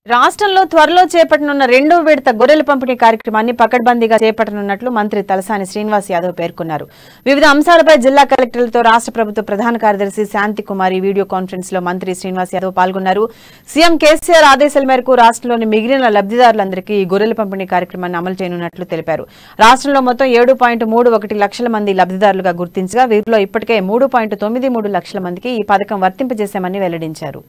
రాష్ట్రంలో త్వరలో చేపట్టనున్న రెండో విడత గొర్రెల పంపిణీ కార్యక్రమాన్ని పకడ్బందీగా చేపట్టనున్నట్లు మంత్రి తలసాని శ్రీనివాస్ యాదవ్ పేర్కొన్నారు. వివిధ అంశాలపై జిల్లా కలెక్టర్లతో రాష్ట్ర ప్రభుత్వ ప్రధాన కార్యదర్శి శాంతికుమారి వీడియో కాన్ఫరెన్స్ లో మంత్రి శ్రీనివాస్ యాదవ్ పాల్గొన్నారు. సీఎం కేసీఆర్ ఆదేశాల మేరకు రాష్ట్రంలోని మిగిలిన లబ్ధిదారులందరికీ ఈ గొర్రెల పంపిణీ కార్యక్రమాన్ని అమలు చేయనున్నట్లు తెలిపారు. రాష్ట్రంలో మొత్తం 7.31 లక్షల మంది లబ్ధిదారులుగా గుర్తించగా వీరిలో ఇప్పటికే 3.93 లక్షల మందికి ఈ పథకం వర్తింపజేశామని వెల్లడించారు.